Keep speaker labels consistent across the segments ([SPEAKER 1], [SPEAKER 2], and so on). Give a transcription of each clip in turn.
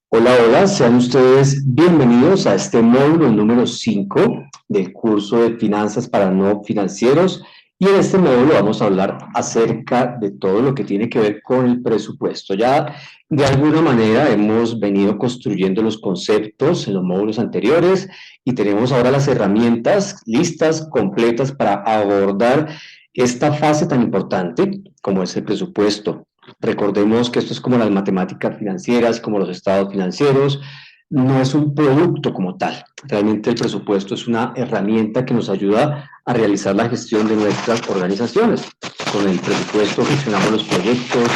[SPEAKER 1] Hola, hola, sean ustedes bienvenidos a este módulo número 5 del curso de Finanzas para No Financieros. Y en este módulo vamos a hablar acerca de todo lo que tiene que ver con el presupuesto. Ya de alguna manera hemos venido construyendo los conceptos en los módulos anteriores y tenemos ahora las herramientas listas, completas para abordar esta fase tan importante como es el presupuesto. Recordemos que esto es como las matemáticas financieras, como los estados financieros, no es un producto como tal. Realmente el presupuesto es una herramienta que nos ayuda a realizar la gestión de nuestras organizaciones. Con el presupuesto gestionamos los proyectos,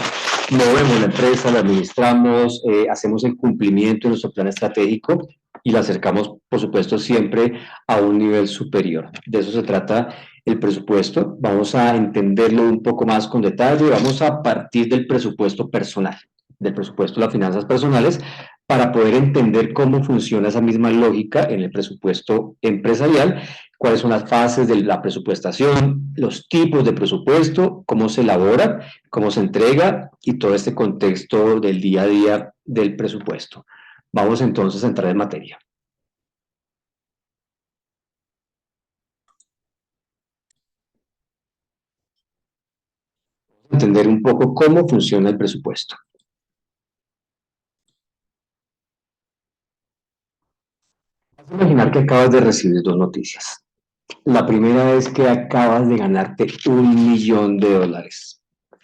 [SPEAKER 1] movemos la empresa, la administramos, hacemos el cumplimiento de nuestro plan estratégico y la acercamos, por supuesto, siempre a un nivel superior. De eso se trata el presupuesto. Vamos a entenderlo un poco más con detalle. Vamos a partir del presupuesto personal, del presupuesto de las finanzas personales, para poder entender cómo funciona esa misma lógica en el presupuesto empresarial, cuáles son las fases de la presupuestación, los tipos de presupuesto, cómo se elabora, cómo se entrega y todo este contexto del día a día del presupuesto. Vamos entonces a entrar en materia. Entender un poco cómo funciona el presupuesto. Imaginar que acabas de recibir dos noticias. La primera es que acabas de ganarte $1.000.000,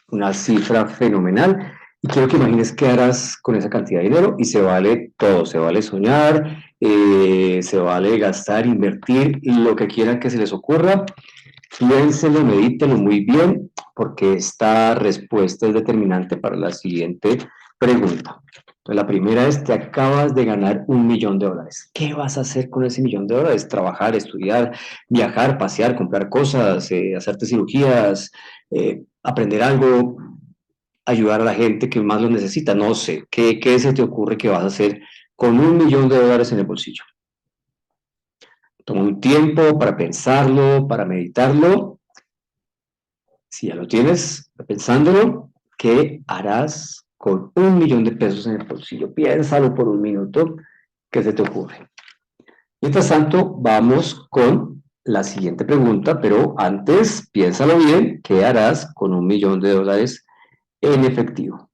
[SPEAKER 1] una cifra fenomenal. Y quiero que imagines qué harás con esa cantidad de dinero. Y se vale todo, se vale soñar, se vale gastar, invertir, lo que quieran que se les ocurra. Piénselo, medítelo muy bien, porque esta respuesta es determinante para la siguiente pregunta. Entonces, la primera es, te acabas de ganar $1.000.000. ¿Qué vas a hacer con ese $1.000.000? Trabajar, estudiar, viajar, pasear, comprar cosas, hacerte cirugías, aprender algo, ayudar a la gente que más lo necesita. No sé, ¿qué se te ocurre que vas a hacer con $1.000.000 en el bolsillo? Toma un tiempo para pensarlo, para meditarlo. Si ya lo tienes, pensándolo, ¿qué harás con $1.000.000 en el bolsillo? Piénsalo por un minuto, ¿qué se te ocurre? Mientras tanto, vamos con la siguiente pregunta, pero antes, piénsalo bien, ¿qué harás con $1.000.000 en efectivo?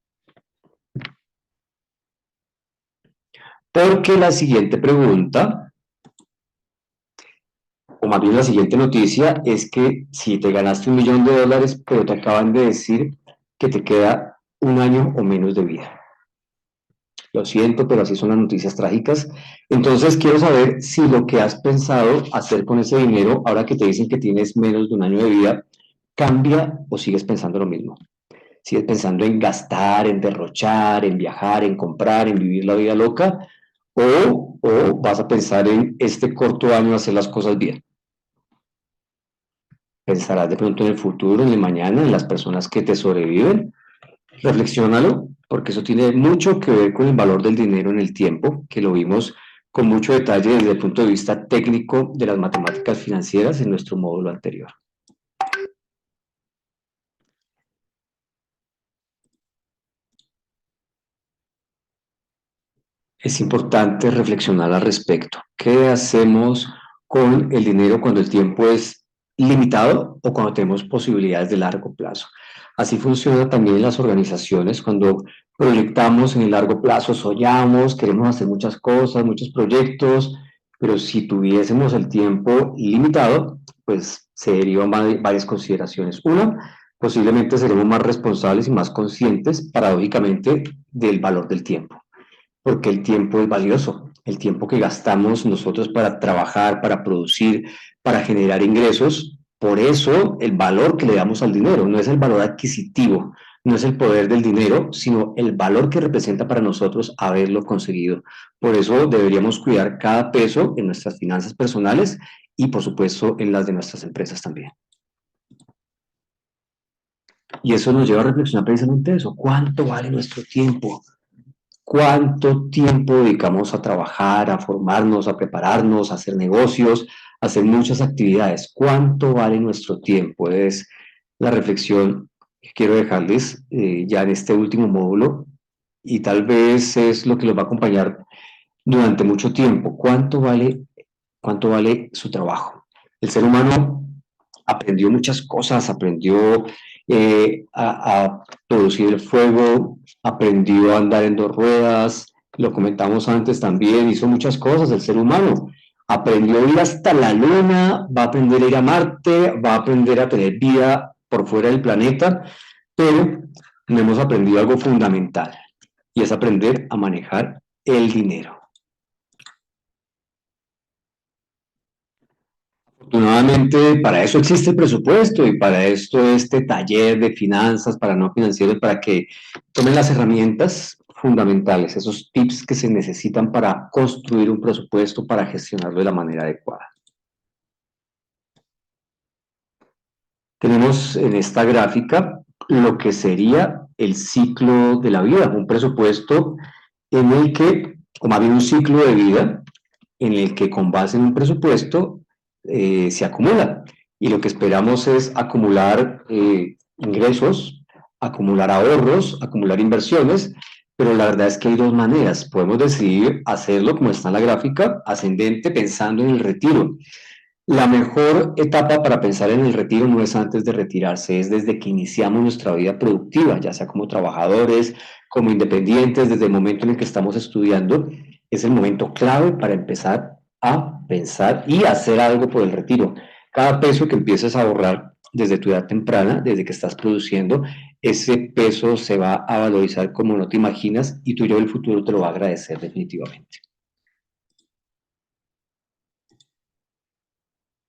[SPEAKER 1] Porque la siguiente pregunta, o más bien la siguiente noticia, es que si te ganaste $1.000.000, pero te acaban de decir que te queda un año o menos de vida. Lo siento, pero así son las noticias trágicas. Entonces, quiero saber si lo que has pensado hacer con ese dinero, ahora que te dicen que tienes menos de un año de vida, cambia o sigues pensando lo mismo. ¿Sigues pensando en gastar, en derrochar, en viajar, en comprar, en vivir la vida loca? ¿O vas a pensar en este corto año hacer las cosas bien? ¿Pensarás de pronto en el futuro, en el mañana, en las personas que te sobreviven? Reflexiónalo, porque eso tiene mucho que ver con el valor del dinero en el tiempo, que lo vimos con mucho detalle desde el punto de vista técnico de las matemáticas financieras en nuestro módulo anterior. Es importante reflexionar al respecto. ¿Qué hacemos con el dinero cuando el tiempo es limitado o cuando tenemos posibilidades de largo plazo? Así funciona también en las organizaciones. Cuando proyectamos en el largo plazo, soñamos, queremos hacer muchas cosas, muchos proyectos, pero si tuviésemos el tiempo limitado, pues se derivan varias consideraciones. Una, posiblemente seremos más responsables y más conscientes, paradójicamente, del valor del tiempo, porque el tiempo es valioso. El tiempo que gastamos nosotros para trabajar, para producir, para generar ingresos, por eso el valor que le damos al dinero no es el valor adquisitivo, no es el poder del dinero, sino el valor que representa para nosotros haberlo conseguido. Por eso deberíamos cuidar cada peso en nuestras finanzas personales y, por supuesto, en las de nuestras empresas también. Y eso nos lleva a reflexionar precisamente eso. ¿Cuánto vale nuestro tiempo? ¿Cuánto tiempo dedicamos a trabajar, a formarnos, a prepararnos, a hacer negocios, a hacer muchas actividades? ¿Cuánto vale nuestro tiempo? Es la reflexión que quiero dejarles ya en este último módulo y tal vez es lo que los va a acompañar durante mucho tiempo. Cuánto vale su trabajo? El ser humano aprendió muchas cosas, aprendió a producir el fuego, aprendió a andar en dos ruedas, lo comentamos antes también, hizo muchas cosas el ser humano. Aprendió a ir hasta la luna, va a aprender a ir a Marte, va a aprender a tener vida por fuera del planeta, pero no hemos aprendido algo fundamental y es aprender a manejar el dinero. Afortunadamente, para eso existe el presupuesto y para esto este taller de finanzas para no financieros, para que tomen las herramientas fundamentales, esos tips que se necesitan para construir un presupuesto, para gestionarlo de la manera adecuada. Tenemos en esta gráfica lo que sería el ciclo de la vida, un presupuesto en el que, o más bien un ciclo de vida, en el que con base en un presupuesto se acumula. Y lo que esperamos es acumular ingresos, acumular ahorros, acumular inversiones, pero la verdad es que hay dos maneras. Podemos decidir hacerlo como está en la gráfica, ascendente, pensando en el retiro. La mejor etapa para pensar en el retiro no es antes de retirarse, es desde que iniciamos nuestra vida productiva, ya sea como trabajadores, como independientes, desde el momento en el que estamos estudiando, es el momento clave para empezar a pensar y hacer algo por el retiro. Cada peso que empieces a ahorrar desde tu edad temprana, desde que estás produciendo, ese peso se va a valorizar como no te imaginas y tu yo del futuro te lo va a agradecer definitivamente.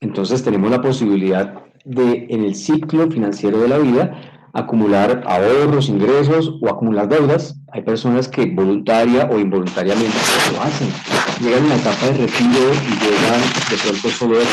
[SPEAKER 1] Entonces tenemos la posibilidad de, en el ciclo financiero de la vida, acumular ahorros, ingresos o acumular deudas. Hay personas que voluntaria o involuntariamente lo hacen. Llegan a la etapa de retiro y llegan de pronto solo de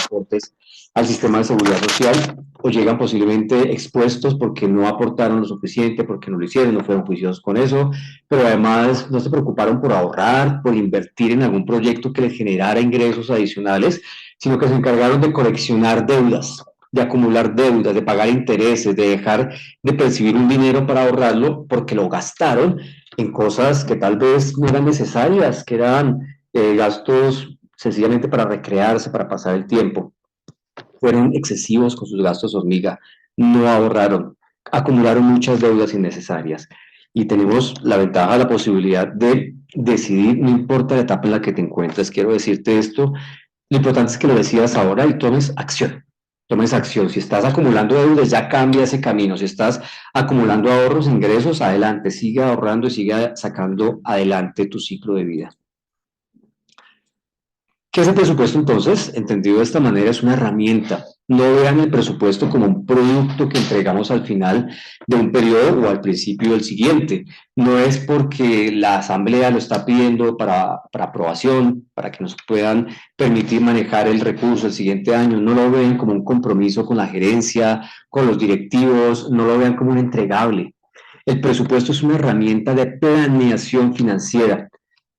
[SPEAKER 1] aportes al sistema de seguridad social o llegan posiblemente expuestos porque no aportaron lo suficiente, porque no lo hicieron, no fueron juiciosos con eso, pero además no se preocuparon por ahorrar, por invertir en algún proyecto que les generara ingresos adicionales, sino que se encargaron de coleccionar deudas, de acumular deudas, de pagar intereses, de dejar de percibir un dinero para ahorrarlo porque lo gastaron en cosas que tal vez no eran necesarias, que eran gastos sencillamente para recrearse, para pasar el tiempo. Fueron excesivos con sus gastos hormiga, no ahorraron, acumularon muchas deudas innecesarias y tenemos la ventaja, la posibilidad de decidir, no importa la etapa en la que te encuentres, quiero decirte esto, lo importante es que lo decidas ahora y tomes acción. Tomes acción. Si estás acumulando deudas, ya cambia ese camino. Si estás acumulando ahorros, ingresos, adelante. Sigue ahorrando y sigue sacando adelante tu ciclo de vida. ¿Qué es el presupuesto entonces? Entendido de esta manera, es una herramienta. No vean el presupuesto como un producto que entregamos al final de un periodo o al principio del siguiente. No es porque la asamblea lo está pidiendo para aprobación, para que nos puedan permitir manejar el recurso el siguiente año. No lo vean como un compromiso con la gerencia, con los directivos, no lo vean como un entregable. El presupuesto es una herramienta de planeación financiera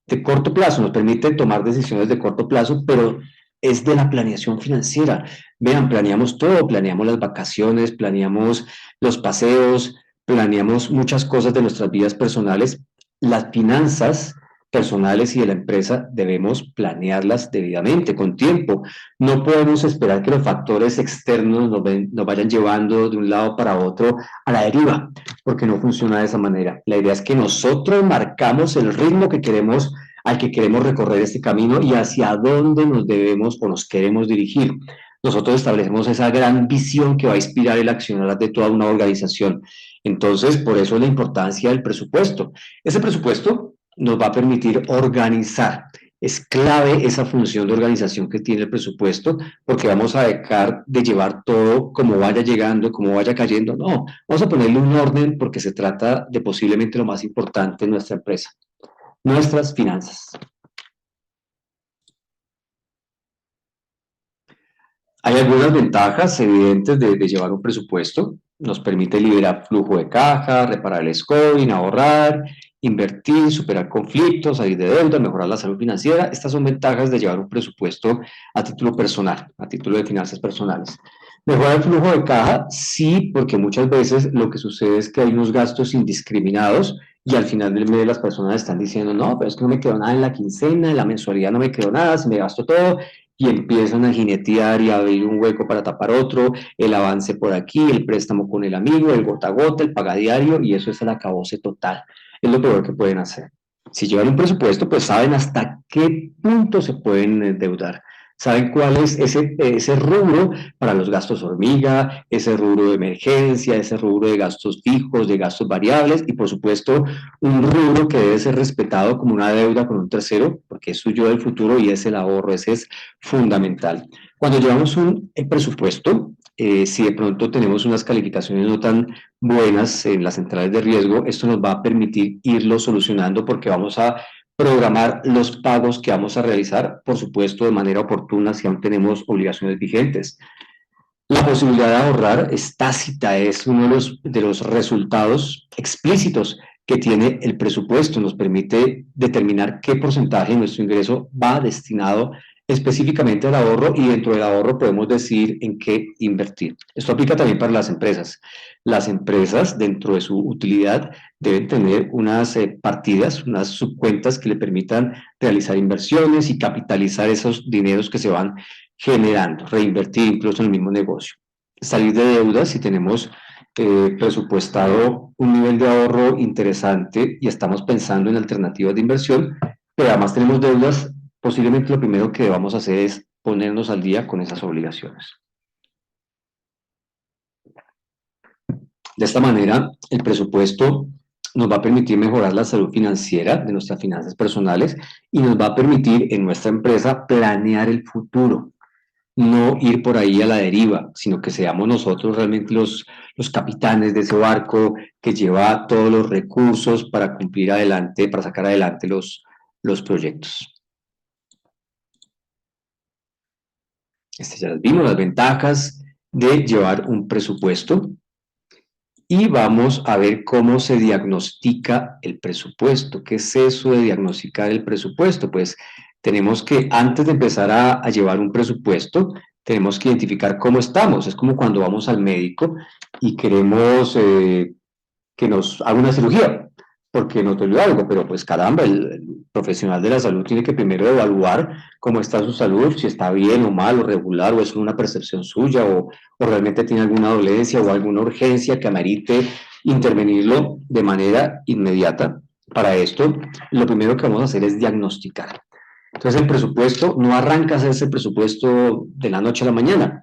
[SPEAKER 1] de corto plazo, nos permite tomar decisiones de corto plazo, pero es de la planeación financiera. Vean, planeamos todo, planeamos las vacaciones, planeamos los paseos, planeamos muchas cosas de nuestras vidas personales. Las finanzas personales y de la empresa debemos planearlas debidamente, con tiempo. No podemos esperar que los factores externos nos vayan llevando de un lado para otro a la deriva, porque no funciona de esa manera. La idea es que nosotros marcamos el ritmo que queremos, al que queremos recorrer este camino y hacia dónde nos debemos o nos queremos dirigir. Nosotros establecemos esa gran visión que va a inspirar el accionar de toda una organización. Entonces, por eso la importancia del presupuesto. Ese presupuesto nos va a permitir organizar. Es clave esa función de organización que tiene el presupuesto, porque vamos a dejar de llevar todo como vaya llegando, como vaya cayendo. No, vamos a ponerle un orden porque se trata de posiblemente lo más importante en nuestra empresa, nuestras finanzas. Hay algunas ventajas evidentes de llevar un presupuesto. Nos permite liberar flujo de caja, reparar el scoring, ahorrar, invertir, superar conflictos, salir de deuda, mejorar la salud financiera. Estas son ventajas de llevar un presupuesto a título personal, a título de finanzas personales. ¿Mejora el flujo de caja? Sí, porque muchas veces lo que sucede es que hay unos gastos indiscriminados y al final del mes las personas están diciendo, no, pero es que no me quedó nada en la quincena, en la mensualidad no me quedó nada, se me gastó todo, y empiezan a jinetear y a abrir un hueco para tapar otro, el avance por aquí, el préstamo con el amigo, el gota a gota, el pagadiario, y eso es el acabose total. Es lo peor que pueden hacer. Si llevan un presupuesto, pues saben hasta qué punto se pueden endeudar. Saben cuál es ese rubro para los gastos hormiga, ese rubro de emergencia, ese rubro de gastos fijos, de gastos variables y por supuesto un rubro que debe ser respetado como una deuda con un tercero porque es suyo del futuro y es el ahorro, ese es fundamental. Cuando llevamos un presupuesto, si de pronto tenemos unas calificaciones no tan buenas en las centrales de riesgo, esto nos va a permitir irlo solucionando porque vamos a programar los pagos que vamos a realizar, por supuesto, de manera oportuna si aún tenemos obligaciones vigentes. La posibilidad de ahorrar es tácita, es uno de los resultados explícitos que tiene el presupuesto. Nos permite determinar qué porcentaje de nuestro ingreso va destinado específicamente al ahorro y dentro del ahorro podemos decidir en qué invertir. Esto aplica también para las empresas. Las empresas, dentro de su utilidad, deben tener unas partidas, unas subcuentas que le permitan realizar inversiones y capitalizar esos dineros que se van generando, reinvertir incluso en el mismo negocio. Salir de deudas si tenemos presupuestado un nivel de ahorro interesante y estamos pensando en alternativas de inversión, pero además tenemos deudas, posiblemente lo primero que vamos a hacer es ponernos al día con esas obligaciones. De esta manera, el presupuesto nos va a permitir mejorar la salud financiera de nuestras finanzas personales y nos va a permitir en nuestra empresa planear el futuro, no ir por ahí a la deriva, sino que seamos nosotros realmente los capitanes de ese barco que lleva todos los recursos para cumplir adelante, para sacar adelante los proyectos. Ya las vimos, las ventajas de llevar un presupuesto y vamos a ver cómo se diagnostica el presupuesto. ¿Qué es eso de diagnosticar el presupuesto? Pues tenemos que, antes de empezar a llevar un presupuesto, tenemos que identificar cómo estamos. Es como cuando vamos al médico y queremos que nos haga una cirugía, porque nos dolió algo, pero pues caramba, el profesional de la salud tiene que primero evaluar cómo está su salud, si está bien o mal o regular, o es una percepción suya, o realmente tiene alguna dolencia o alguna urgencia que amerite intervenirlo de manera inmediata. Para esto, lo primero que vamos a hacer es diagnosticar. Entonces, el presupuesto no arranca a hacerse el presupuesto de la noche a la mañana.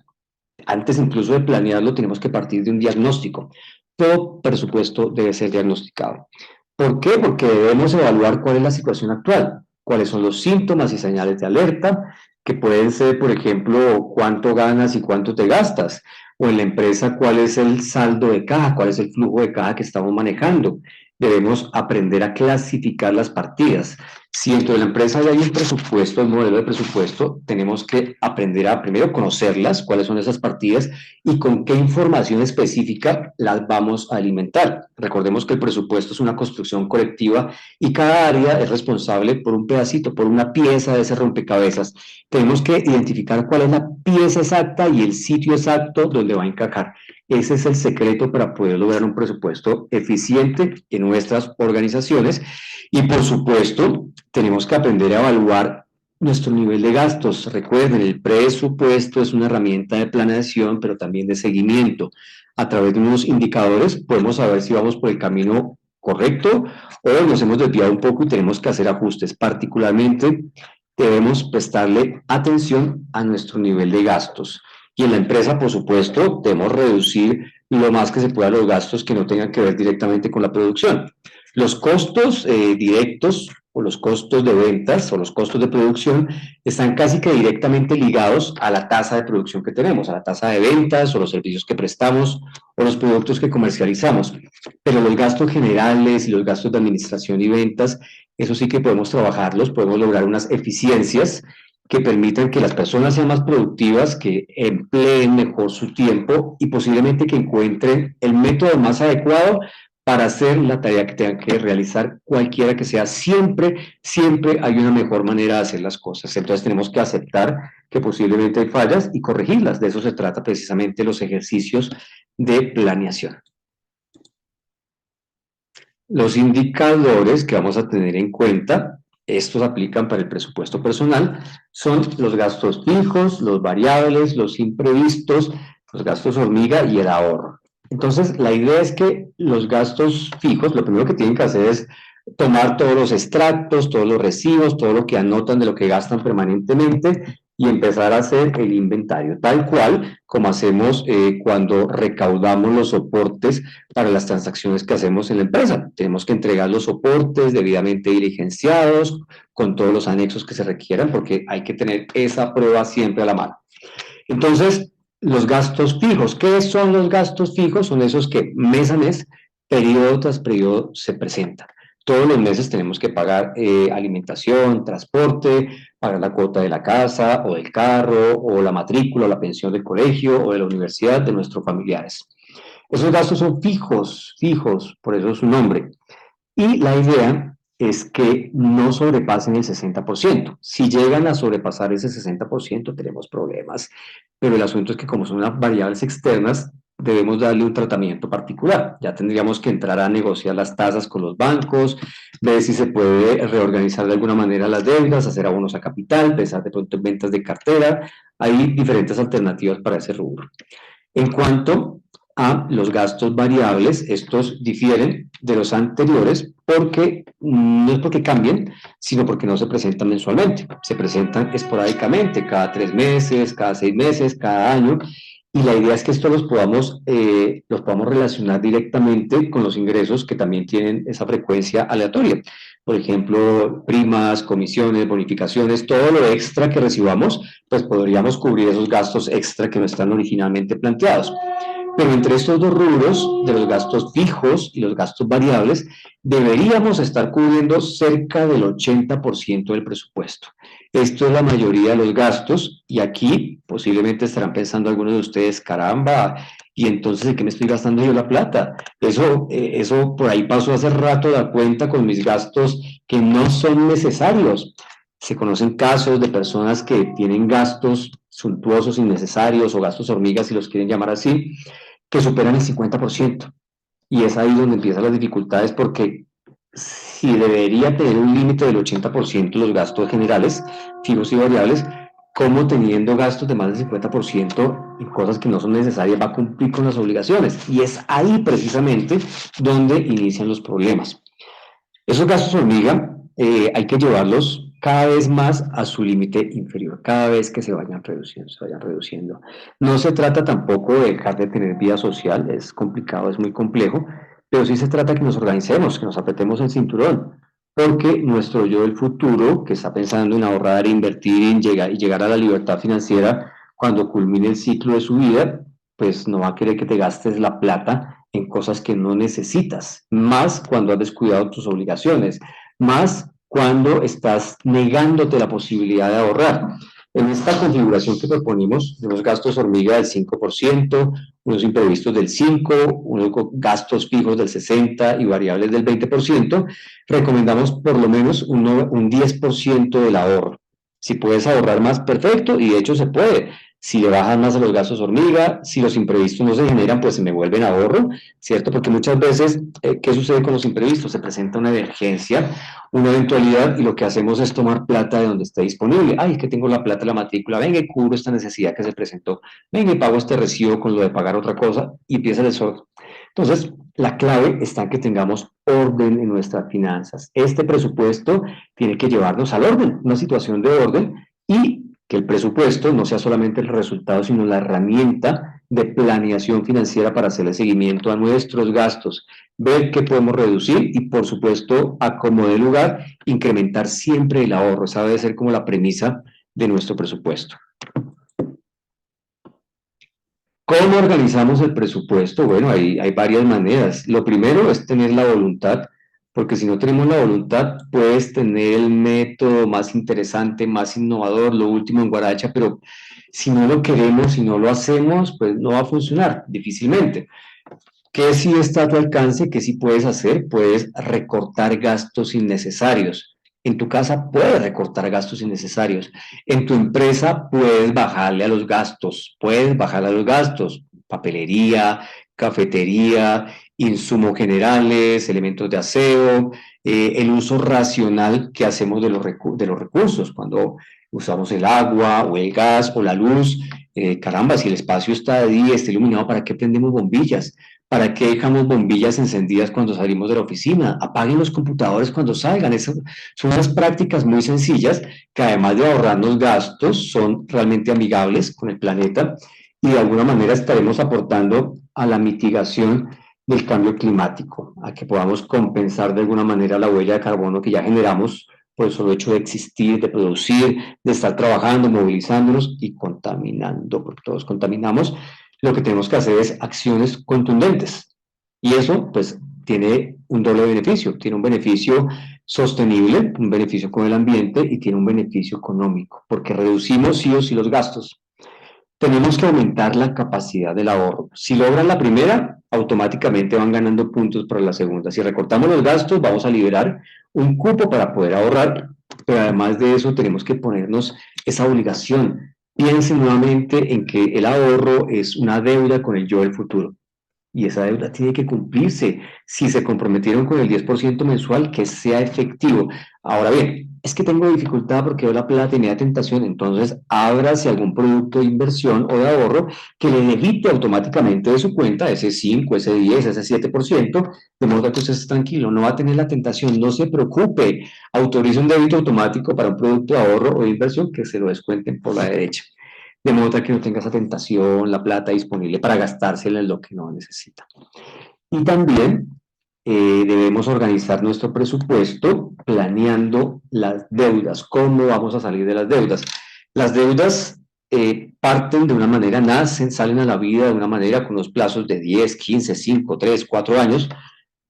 [SPEAKER 1] Antes incluso de planearlo, tenemos que partir de un diagnóstico. Todo presupuesto debe ser diagnosticado. ¿Por qué? Porque debemos evaluar cuál es la situación actual, cuáles son los síntomas y señales de alerta, que pueden ser, por ejemplo, cuánto ganas y cuánto te gastas, o en la empresa cuál es el saldo de caja, cuál es el flujo de caja que estamos manejando. Debemos aprender a clasificar las partidas. Si dentro de la empresa ya hay un presupuesto, un modelo de presupuesto, tenemos que aprender a primero conocerlas, cuáles son esas partidas y con qué información específica las vamos a alimentar. Recordemos que el presupuesto es una construcción colectiva y cada área es responsable por un pedacito, por una pieza de ese rompecabezas. Tenemos que identificar cuál es la pieza exacta y el sitio exacto donde va a encajar. Ese es el secreto para poder lograr un presupuesto eficiente en nuestras organizaciones y, por supuesto, tenemos que aprender a evaluar nuestro nivel de gastos. Recuerden, el presupuesto es una herramienta de planeación, pero también de seguimiento. A través de unos indicadores podemos saber si vamos por el camino correcto o nos hemos desviado un poco y tenemos que hacer ajustes. Particularmente, debemos prestarle atención a nuestro nivel de gastos. Y en la empresa, por supuesto, debemos reducir lo más que se pueda los gastos que no tengan que ver directamente con la producción. Los costos directos o los costos de ventas o los costos de producción están casi que directamente ligados a la tasa de producción que tenemos, a la tasa de ventas o los servicios que prestamos o los productos que comercializamos. Pero los gastos generales y los gastos de administración y ventas, eso sí que podemos trabajarlos, podemos lograr unas eficiencias que permitan que las personas sean más productivas, que empleen mejor su tiempo y posiblemente que encuentren el método más adecuado para hacer la tarea que tengan que realizar, cualquiera que sea. Siempre hay una mejor manera de hacer las cosas. Entonces tenemos que aceptar que posiblemente hay fallas y corregirlas. De eso se trata precisamente los ejercicios de planeación. Los indicadores que vamos a tener en cuenta, estos aplican para el presupuesto personal, son los gastos fijos, los variables, los imprevistos, los gastos hormiga y el ahorro. Entonces, la idea es que los gastos fijos, lo primero que tienen que hacer es tomar todos los extractos, todos los recibos, todo lo que anotan de lo que gastan permanentemente y empezar a hacer el inventario, tal cual como hacemos cuando recaudamos los soportes para las transacciones que hacemos en la empresa. Tenemos que entregar los soportes debidamente diligenciados, con todos los anexos que se requieran, porque hay que tener esa prueba siempre a la mano. Entonces, los gastos fijos. ¿Qué son los gastos fijos? Son esos que mes a mes, periodo tras periodo, se presentan. Todos los meses tenemos que pagar alimentación, transporte, pagar la cuota de la casa o del carro, o la matrícula, o la pensión del colegio o de la universidad de nuestros familiares. Esos gastos son fijos, por eso es su nombre. Y la idea es que no sobrepasen el 60%. Si llegan a sobrepasar ese 60%, tenemos problemas. Pero el asunto es que como son unas variables externas, debemos darle un tratamiento particular. Ya tendríamos que entrar a negociar las tasas con los bancos, ver si se puede reorganizar de alguna manera las deudas, hacer abonos a capital, pensar de pronto en ventas de cartera. Hay diferentes alternativas para ese rubro. En cuanto a los gastos variables, estos difieren de los anteriores porque no es porque cambien, sino porque no se presentan mensualmente, se presentan esporádicamente, cada 3 meses, cada 6 meses, cada año, y la idea es que esto los podamos relacionar directamente con los ingresos que también tienen esa frecuencia aleatoria. Por ejemplo, primas, comisiones, bonificaciones, todo lo extra que recibamos, pues podríamos cubrir esos gastos extra que no están originalmente planteados. Pero entre estos dos rubros, de los gastos fijos y los gastos variables, deberíamos estar cubriendo cerca del 80% del presupuesto. Esto es la mayoría de los gastos y aquí posiblemente estarán pensando algunos de ustedes, caramba, y entonces ¿en qué me estoy gastando yo la plata? Eso por ahí pasó hace rato de cuenta con mis gastos que no son necesarios. Se conocen casos de personas que tienen gastos suntuosos, innecesarios o gastos hormigas, si los quieren llamar así, que superan el 50%. Y es ahí donde empiezan las dificultades porque si debería tener un límite del 80% los gastos generales, fijos y variables, como teniendo gastos de más del 50% en cosas que no son necesarias va a cumplir con las obligaciones. Y es ahí precisamente donde inician los problemas. Esos gastos hormiga hay que llevarlos cada vez más a su límite inferior, cada vez que se vayan reduciendo, se vayan reduciendo. No se trata tampoco de dejar de tener vida social, es complicado, es muy complejo, pero sí se trata que nos organicemos, que nos apretemos el cinturón, porque nuestro yo del futuro, que está pensando en ahorrar, invertir y llegar a la libertad financiera cuando culmine el ciclo de su vida, pues no va a querer que te gastes la plata en cosas que no necesitas, más cuando has descuidado tus obligaciones, más cuando estás negándote la posibilidad de ahorrar. En esta configuración que proponimos, de unos gastos hormiga del 5%, unos imprevistos del 5%, unos gastos fijos del 60% y variables del 20%, recomendamos por lo menos un 10% del ahorro. Si puedes ahorrar más, perfecto, y de hecho se puede. Si le bajan más a los gastos hormiga, si los imprevistos no se generan, pues se me vuelven ahorro, ¿cierto? Porque muchas veces, ¿qué sucede con los imprevistos? Se presenta una emergencia, una eventualidad, y lo que hacemos es tomar plata de donde esté disponible. Ay, que tengo la plata de la matrícula, venga y cubro esta necesidad que se presentó, venga y pago este recibo con lo de pagar otra cosa, y empieza el desorden. Entonces, la clave está en que tengamos orden en nuestras finanzas. Este presupuesto tiene que llevarnos al orden, una situación de orden, y que el presupuesto no sea solamente el resultado, sino la herramienta de planeación financiera para hacerle seguimiento a nuestros gastos, ver qué podemos reducir y, por supuesto, a como de lugar, incrementar siempre el ahorro. Esa debe ser como la premisa de nuestro presupuesto. ¿Cómo organizamos el presupuesto? Bueno, hay varias maneras. Lo primero es tener la voluntad, porque si no tenemos la voluntad, puedes tener el método más interesante, más innovador, lo último en Guaracha, pero si no lo queremos, si no lo hacemos, pues no va a funcionar, difícilmente. ¿Qué sí está a tu alcance? ¿Qué sí puedes hacer? Puedes recortar gastos innecesarios. En tu casa puedes recortar gastos innecesarios. En tu empresa puedes bajarle a los gastos. Puedes bajarle a los gastos. Papelería, cafetería, insumos generales, elementos de aseo, el uso racional que hacemos de de los recursos. Cuando usamos el agua o el gas o la luz, caramba, si el espacio está de día, está iluminado, ¿para qué prendemos bombillas? ¿Para qué dejamos bombillas encendidas cuando salimos de la oficina? Apaguen los computadores cuando salgan. Esas son unas prácticas muy sencillas que además de ahorrarnos gastos, son realmente amigables con el planeta y de alguna manera estaremos aportando a la mitigación del cambio climático, a que podamos compensar de alguna manera la huella de carbono que ya generamos por el solo hecho de existir, de producir, de estar trabajando, movilizándonos y contaminando, porque todos contaminamos. Lo que tenemos que hacer es acciones contundentes. Y eso, pues, tiene un doble beneficio. Tiene un beneficio sostenible, un beneficio con el ambiente y tiene un beneficio económico, porque reducimos sí o sí los gastos. Tenemos que aumentar la capacidad del ahorro. Si logran la primera, automáticamente van ganando puntos para la segunda. Si recortamos los gastos, vamos a liberar un cupo para poder ahorrar, pero además de eso tenemos que ponernos esa obligación. Piensen nuevamente en que el ahorro es una deuda con el yo del futuro y esa deuda tiene que cumplirse. Si se comprometieron con el 10% mensual, que sea efectivo. Ahora bien, es que tengo dificultad porque veo la plata y me da tentación, entonces ábrase algún producto de inversión o de ahorro que le debite automáticamente de su cuenta ese 5, ese 10, ese 7%, de modo que usted esté tranquilo, no va a tener la tentación, no se preocupe, autorice un débito automático para un producto de ahorro o de inversión que se lo descuenten por la derecha, de modo que no tenga esa tentación, la plata disponible para gastársela en lo que no necesita. Y también debemos organizar nuestro presupuesto planeando las deudas, cómo vamos a salir de las deudas. Las deudas parten de una manera, nacen, salen a la vida de una manera con los plazos de 10, 15, 5, 3, 4 años,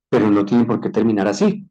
[SPEAKER 1] pero no tienen por qué terminar así.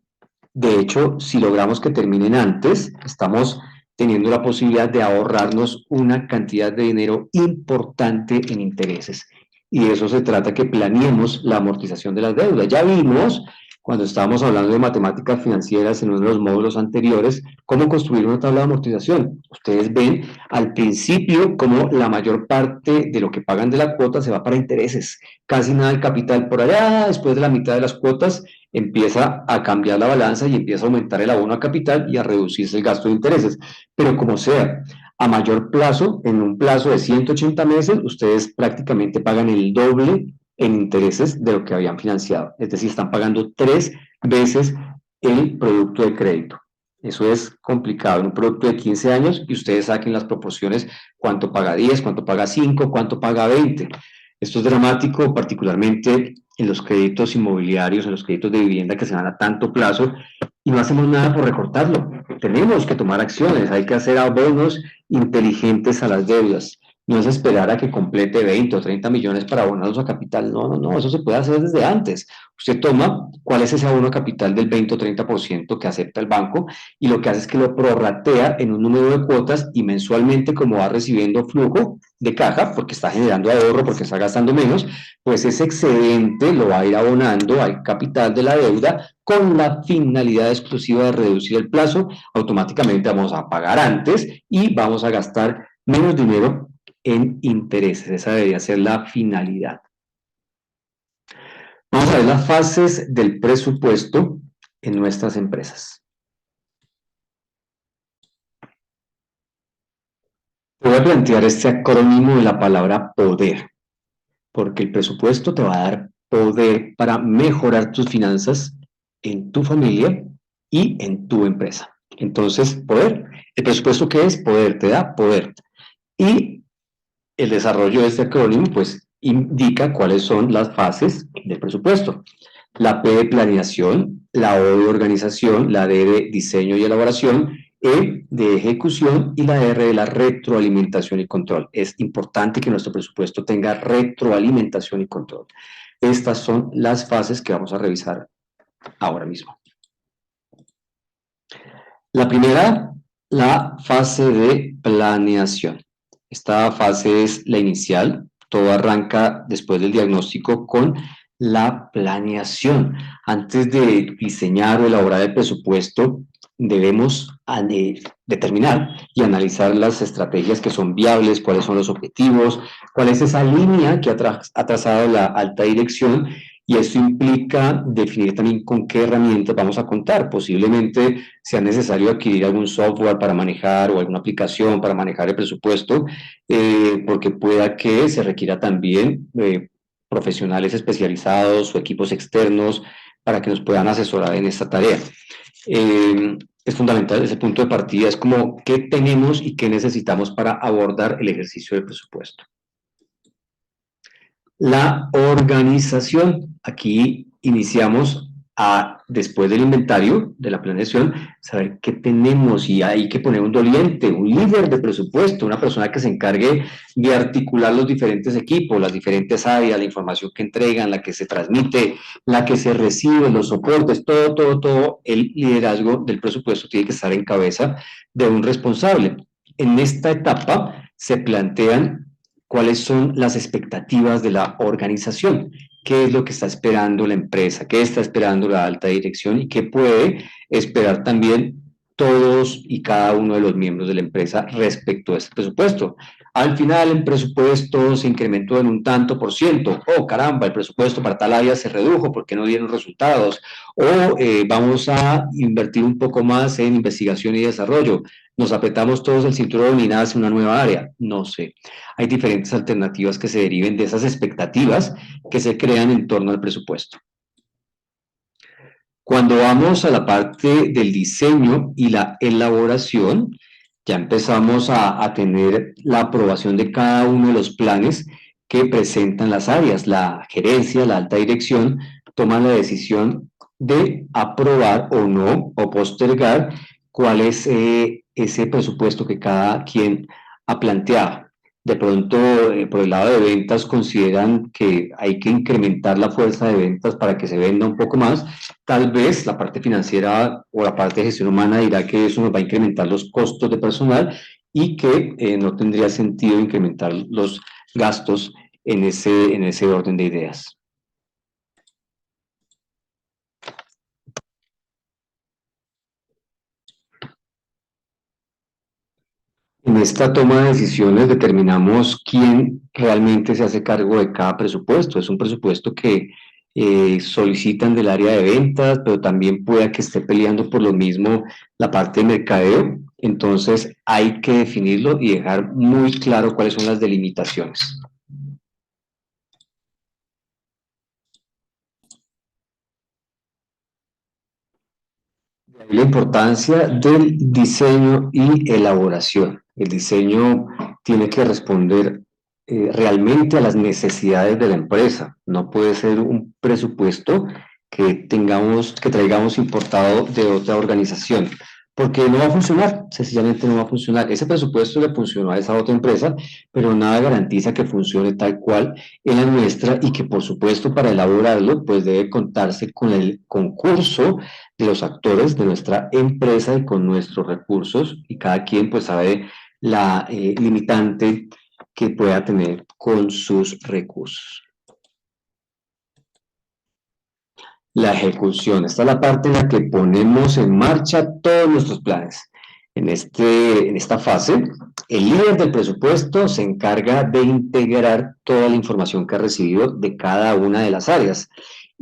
[SPEAKER 1] De hecho, si logramos que terminen antes, estamos teniendo la posibilidad de ahorrarnos una cantidad de dinero importante en intereses. Y de eso se trata, que planeemos la amortización de las deudas. Ya vimos, cuando estábamos hablando de matemáticas financieras en uno de los módulos anteriores, cómo construir una tabla de amortización. Ustedes ven al principio cómo la mayor parte de lo que pagan de la cuota se va para intereses. Casi nada del capital por allá, después de la mitad de las cuotas empieza a cambiar la balanza y empieza a aumentar el abono a capital y a reducirse el gasto de intereses. Pero como sea, a mayor plazo, en un plazo de 180 meses, ustedes prácticamente pagan el doble en intereses de lo que habían financiado. Es decir, están pagando 3 veces el producto de crédito. Eso es complicado en un producto de 15 años y ustedes saquen las proporciones, cuánto paga 10, cuánto paga 5, cuánto paga 20. Esto es dramático, particularmente en los créditos inmobiliarios, en los créditos de vivienda que se dan a tanto plazo y no hacemos nada por recortarlo. Tenemos que tomar acciones, hay que hacer abonos inteligentes a las deudas. No es esperar a que complete 20 o 30 millones para abonarlos a capital. No, no, no, eso se puede hacer desde antes. Usted toma cuál es ese abono a capital del 20 o 30% que acepta el banco y lo que hace es que lo prorratea en un número de cuotas y mensualmente, como va recibiendo flujo de caja, porque está generando ahorro, porque está gastando menos, pues ese excedente lo va a ir abonando al capital de la deuda con la finalidad exclusiva de reducir el plazo. Automáticamente vamos a pagar antes y vamos a gastar menos dinero en intereses. Esa debería ser la finalidad. Vamos a ver las fases del presupuesto en nuestras empresas. Voy a plantear este acrónimo de la palabra poder, porque el presupuesto te va a dar poder para mejorar tus finanzas en tu familia y en tu empresa. Entonces, poder. ¿El presupuesto qué es? Poder, te da poder. Y el desarrollo de este acrónimo, pues, indica cuáles son las fases del presupuesto. La P de planeación, la O de organización, la D de diseño y elaboración, E de ejecución y la R de la retroalimentación y control. Es importante que nuestro presupuesto tenga retroalimentación y control. Estas son las fases que vamos a revisar ahora mismo. La primera, la fase de planeación. Esta fase es la inicial, todo arranca después del diagnóstico con la planeación. Antes de diseñar o elaborar el presupuesto, debemos determinar y analizar las estrategias que son viables, cuáles son los objetivos, cuál es esa línea que ha trazado la alta dirección, y esto implica definir también con qué herramientas vamos a contar. Posiblemente sea necesario adquirir algún software para manejar o alguna aplicación para manejar el presupuesto, porque pueda que se requiera también profesionales especializados o equipos externos para que nos puedan asesorar en esta tarea. Es fundamental ese punto de partida, es como qué tenemos y qué necesitamos para abordar el ejercicio del presupuesto. La organización. Aquí iniciamos después del inventario, de la planeación, saber qué tenemos, y hay que poner un doliente, un líder de presupuesto, una persona que se encargue de articular los diferentes equipos, las diferentes áreas, la información que entregan, la que se transmite, la que se recibe, los soportes, todo el liderazgo del presupuesto tiene que estar en cabeza de un responsable. En esta etapa se plantean cuáles son las expectativas de la organización, qué es lo que está esperando la empresa, qué está esperando la alta dirección y qué puede esperar también todos y cada uno de los miembros de la empresa respecto a este presupuesto. Al final el presupuesto se incrementó en un tanto por ciento, oh caramba, el presupuesto para tal área se redujo porque no dieron resultados, o vamos a invertir un poco más en investigación y desarrollo, nos apretamos todos el cinturón y nace una nueva área, no sé. Hay diferentes alternativas que se deriven de esas expectativas que se crean en torno al presupuesto. Cuando vamos a la parte del diseño y la elaboración, ya empezamos a tener la aprobación de cada uno de los planes que presentan las áreas. La gerencia, la alta dirección, toma la decisión de aprobar o no, o postergar cuál es ese presupuesto que cada quien ha planteado. De pronto, por el lado de ventas, consideran que hay que incrementar la fuerza de ventas para que se venda un poco más. Tal vez la parte financiera o la parte de gestión humana dirá que eso nos va a incrementar los costos de personal y que no tendría sentido incrementar los gastos en ese orden de ideas. En esta toma de decisiones determinamos quién realmente se hace cargo de cada presupuesto. Es un presupuesto que solicitan del área de ventas, pero también pueda que esté peleando por lo mismo la parte de mercadeo. Entonces hay que definirlo y dejar muy claro cuáles son las delimitaciones. La importancia del diseño y elaboración. El diseño tiene que responder realmente a las necesidades de la empresa. No puede ser un presupuesto que traigamos importado de otra organización, porque no va a funcionar, sencillamente no va a funcionar. Ese presupuesto le funcionó a esa otra empresa, pero nada garantiza que funcione tal cual en la nuestra, y que por supuesto para elaborarlo pues debe contarse con el concurso de los actores de nuestra empresa y con nuestros recursos, y cada quien pues sabe la limitante que pueda tener con sus recursos. La ejecución, esta es la parte en la que ponemos en marcha todos nuestros planes. En esta fase, el líder del presupuesto se encarga de integrar toda la información que ha recibido de cada una de las áreas,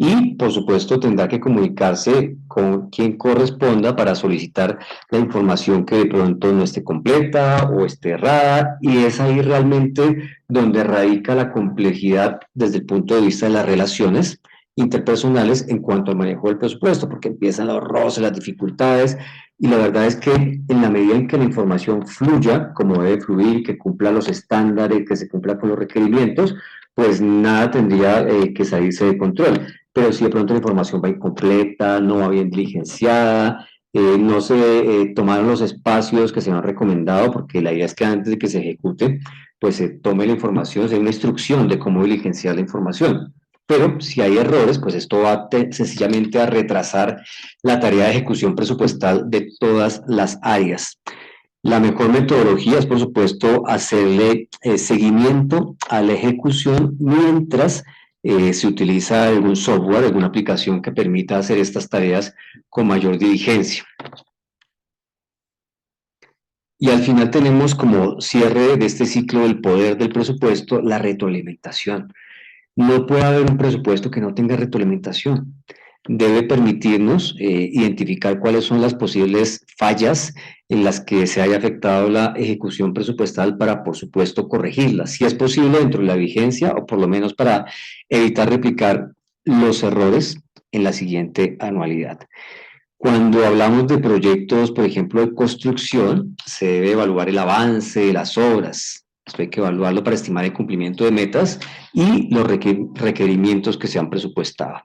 [SPEAKER 1] y, por supuesto, tendrá que comunicarse con quien corresponda para solicitar la información que de pronto no esté completa o esté errada, y es ahí realmente donde radica la complejidad desde el punto de vista de las relaciones interpersonales en cuanto al manejo del presupuesto, porque empiezan los roces, las dificultades, y la verdad es que en la medida en que la información fluya como debe fluir, que cumpla los estándares, que se cumpla con los requerimientos, pues nada tendría que salirse de control. Pero si de pronto la información va incompleta, no va bien diligenciada, no se tomaron los espacios que se han recomendado, porque la idea es que antes de que se ejecute, pues se tome la información, se dé una instrucción de cómo diligenciar la información. Pero si hay errores, pues esto va sencillamente a retrasar la tarea de ejecución presupuestal de todas las áreas. La mejor metodología es, por supuesto, hacerle seguimiento a la ejecución mientras se utiliza algún software, alguna aplicación que permita hacer estas tareas con mayor diligencia. Y al final tenemos como cierre de este ciclo del poder del presupuesto la retroalimentación. No puede haber un presupuesto que no tenga retroalimentación. Debe permitirnos identificar cuáles son las posibles fallas en las que se haya afectado la ejecución presupuestal para, por supuesto, corregirlas, si es posible dentro de la vigencia o por lo menos para evitar replicar los errores en la siguiente anualidad. Cuando hablamos de proyectos, por ejemplo, de construcción, se debe evaluar el avance de las obras. Esto hay que evaluarlo para estimar el cumplimiento de metas y los requerimientos que se han presupuestado.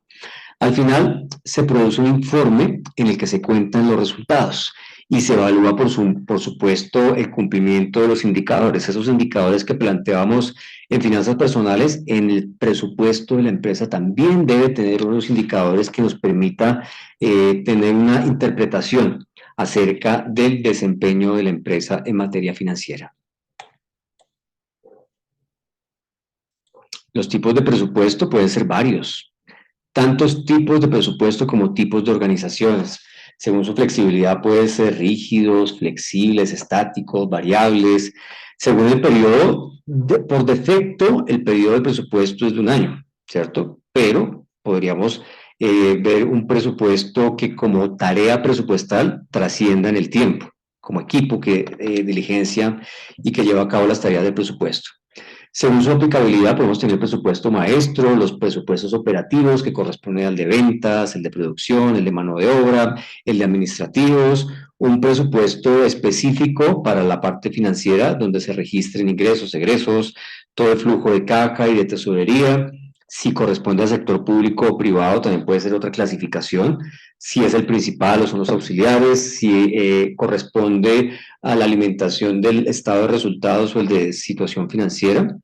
[SPEAKER 1] Al final, se produce un informe en el que se cuentan los resultados y se evalúa, por supuesto, el cumplimiento de los indicadores. Esos indicadores que planteábamos en finanzas personales, en el presupuesto de la empresa también debe tener unos indicadores que nos permita tener una interpretación acerca del desempeño de la empresa en materia financiera. Los tipos de presupuesto pueden ser varios. Tantos tipos de presupuesto como tipos de organizaciones. Según su flexibilidad pueden ser rígidos, flexibles, estáticos, variables. Según el periodo, por defecto, el periodo de presupuesto es de un año, ¿cierto? Pero podríamos ver un presupuesto que como tarea presupuestal trascienda en el tiempo, como equipo que diligencia y que lleva a cabo las tareas del presupuesto. Según su aplicabilidad, podemos tener presupuesto maestro, los presupuestos operativos que corresponden al de ventas, el de producción, el de mano de obra, el de administrativos, un presupuesto específico para la parte financiera, donde se registren ingresos, egresos, todo el flujo de caja y de tesorería. Si corresponde al sector público o privado, también puede ser otra clasificación. Si es el principal o son los auxiliares, si corresponde a la alimentación del estado de resultados o el de situación financiera.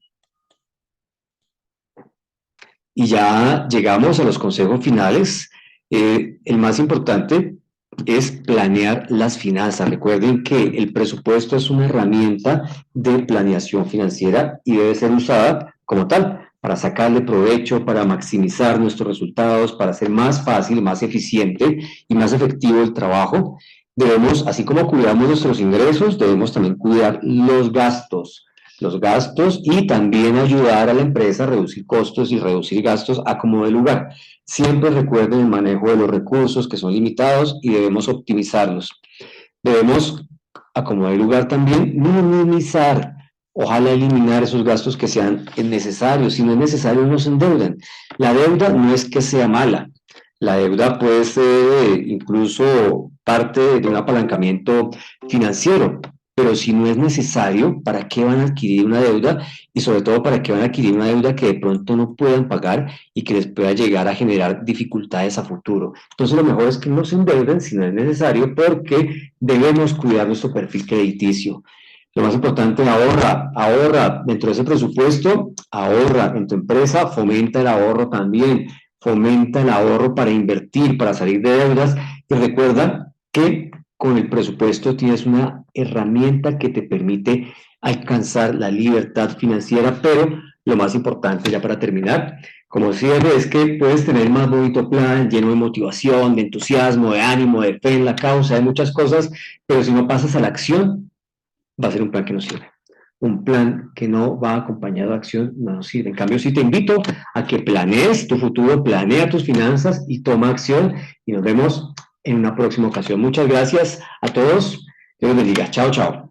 [SPEAKER 1] Y ya llegamos a los consejos finales. El más importante es planear las finanzas. Recuerden que el presupuesto es una herramienta de planeación financiera y debe ser usada como tal, para sacarle provecho, para maximizar nuestros resultados, para hacer más fácil, más eficiente y más efectivo el trabajo. Debemos, así como cuidamos nuestros ingresos, debemos también cuidar los gastos y también ayudar a la empresa a reducir costos y reducir gastos a como de lugar. Siempre recuerden el manejo de los recursos que son limitados y debemos optimizarlos. Debemos, a como de lugar también, minimizar, ojalá eliminar esos gastos que sean necesarios. Si no es necesario, no se endeudan. La deuda no es que sea mala. La deuda puede ser incluso parte de un apalancamiento financiero, pero si no es necesario, ¿para qué van a adquirir una deuda? Y sobre todo, ¿para qué van a adquirir una deuda que de pronto no puedan pagar y que les pueda llegar a generar dificultades a futuro? Entonces, lo mejor es que no se endeuden si no es necesario, porque debemos cuidar nuestro perfil crediticio. Lo más importante, ahorra dentro de ese presupuesto, ahorra en tu empresa, fomenta el ahorro también, fomenta el ahorro para invertir, para salir de deudas y recuerda que con el presupuesto tienes una herramienta que te permite alcanzar la libertad financiera, pero lo más importante ya para terminar, como cierre, es que puedes tener más bonito plan, lleno de motivación, de entusiasmo, de ánimo, de fe en la causa, de muchas cosas, pero si no pasas a la acción, va a ser un plan que no sirve. Un plan que no va acompañado de acción no nos sirve. En cambio, sí te invito a que planees tu futuro, planea tus finanzas y toma acción. Y nos vemos en una próxima ocasión. Muchas gracias a todos. Dios los bendiga. Chao, chao.